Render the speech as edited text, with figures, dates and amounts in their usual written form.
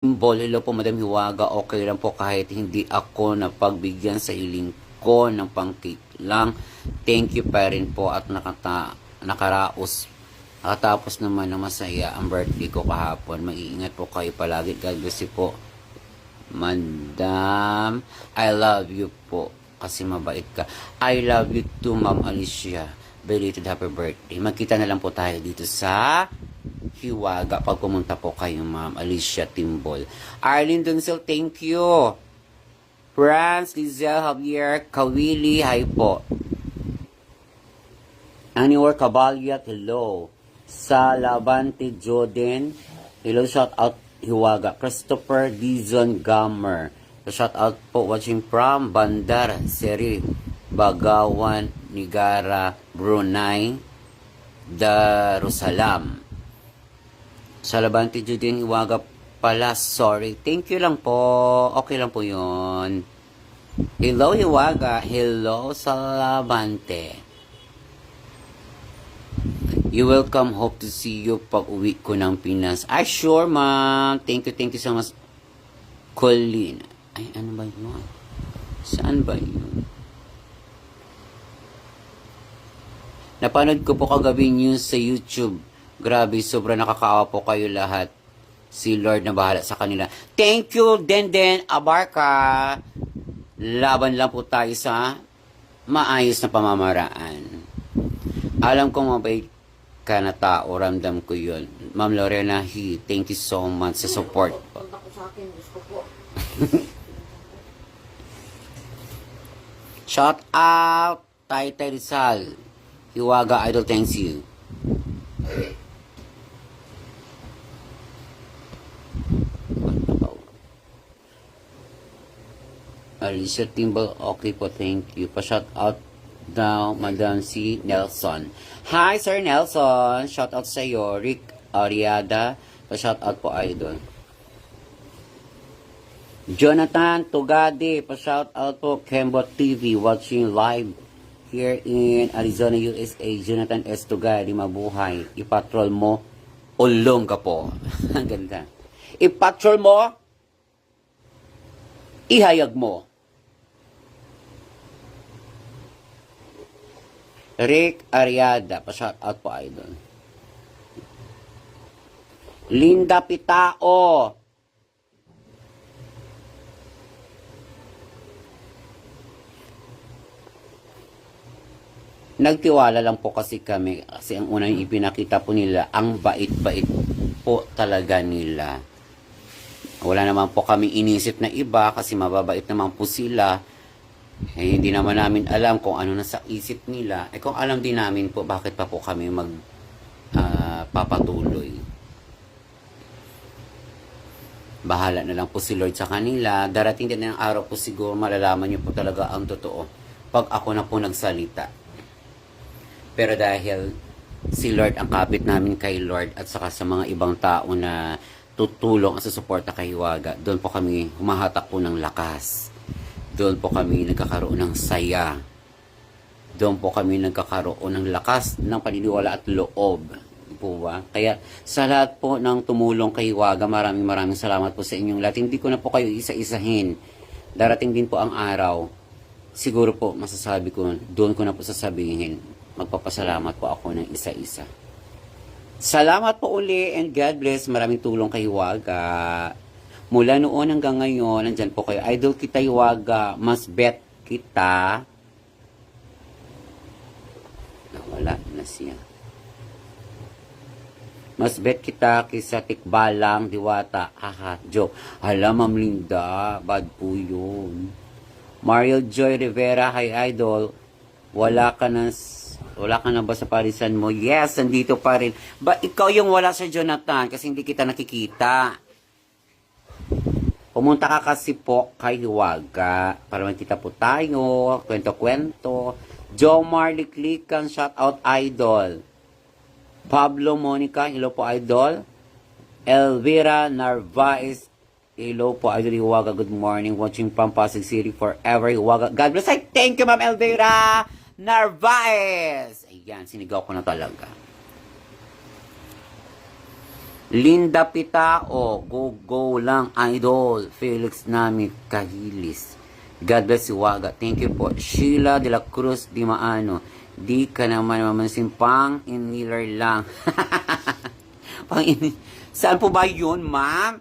Bolelo po, Madam Hiwaga, okay lang po kahit hindi ako napagbigyan sa hiling ko ng pang-cake lang. Thank you pa rin po at nakaraos. Nakatapos naman na masaya ang birthday ko kahapon. Mag-iingat po kayo palagi. God bless you po. Madam, I love you po. Kasi mabait ka. I love you too, Ma'am Alicia. Belated happy birthday. Magkita na lang po tayo dito sa Hiwaga pag pumunta po kayo, Ma'am Alicia Timbol. Arlene Dunsel, thank you. Franz, Lizelle, Javier, Kawili, hi po. Aniwar Cabalyat, hello. Salavante Joden, hello, shout out Hiwaga. Christopher Dizon Gamer, shout out po watching from Bandar Seri, Bagawan, Nigara, Brunei, Darussalam. Salavante Joden, Hiwaga pala, sorry. Thank you lang po. Okay lang po yun. Hello, Hiwaga. Hello, Salavante. You welcome. Hope to see you pag uwi ko ng Pinas. Ay, sure, ma'am. Thank you so much. Colleen. Ay, ano ba yun? Saan ba yun? Napanood ko po kagabi news sa YouTube. Grabe, sobrang nakakaawa po kayo lahat. Si Lord na bahala sa kanila. Thank you, Denden Abarca. Laban lang po tayo sa maayos na pamamaraan. Alam ko mabait ka na tao, ramdam ko yun. Ma'am Lorena He, thank you so much sa support po. Punta ko sa akin, gusto po. Shout out, Taytay Rizal. Hiwaga Idol, thanks you. Alicia Timbal, okay po, thank you. Pa-shout out daw, Madam C. Nelson. Hi, Sir Nelson. Shout out sa iyo. Rick Ariada. Pa-shout out po, Idol. Jonathan Tugadi. Pa-shout out po, Kembot TV. Watching live here in Arizona, USA. Jonathan S. Tugadi. Mabuhay. Ipatrol mo. Ulong ka po. Ang ganda. Ipatrol mo. Ihayag mo. Rick Ariada, pa-shout out po, Idol. Linda Pitao. Nagtiwala lang po kasi kami kasi ang unang ipinakita po nila, ang bait-bait po talaga nila. Wala naman po kami inisip na iba kasi mababait naman po sila. Eh, hindi naman namin alam kung ano nasa isip nila. Eh, kung alam din namin po, bakit pa po kami papatuloy. Bahala na lang po si Lord sa kanila. Darating din ang araw po siguro, malalaman niyo po talaga ang totoo pag ako na po nagsalita. Pero dahil si Lord ang kapit namin kay Lord at saka sa mga ibang tao na tutulong at susuporta kay Hiwaga, doon po kami humahatak po ng lakas. Doon po kami nagkakaroon ng saya. Doon po kami nagkakaroon ng lakas, ng paniniwala at loob. Po ba? Kaya sa lahat po ng tumulong kay Hiwaga, maraming salamat po sa inyong lahat. Hindi ko na po kayo isa-isahin. Darating din po ang araw. Siguro po masasabi ko, doon ko na po sasabihin. Magpapasalamat po ako ng isa-isa. Salamat po uli and God bless. Maraming tulong kay Hiwaga. Mula noon hanggang ngayon, nandyan po kayo. Idol kita, Hiwaga. Mas bet kita. Nawala na siya. Mas bet kita kaysa tikbalang diwata. Haha, joke. Hala, Ma'am Linda. Bad po yun. Mario Joy Rivera, hi Idol. Wala ka na ba sa parisan mo? Yes, nandito pa rin. Ba, ikaw yung wala sa Jonathan kasi hindi kita nakikita. Pumunta ka kasi po kay Hiwaga para makita po tayo, kwento-kwento. Joe Marley Clican, shout out Idol. Pablo Monica, hello po Idol. Elvira Narvaez, hello po Idol Hiwaga, good morning. Watching from Pasig City forever Hiwaga. God bless. Thank you Ma'am Elvira Narvaez. Ayan, sinigaw ko na talaga. Linda Pitao, go lang, idol. Felix Nami Kahilis. God bless you, Waga. Thank you po. Sheila de la Cruz Di Maano. Di ka naman mamansin, pang inhaler lang. Saan po ba yun, ma'am?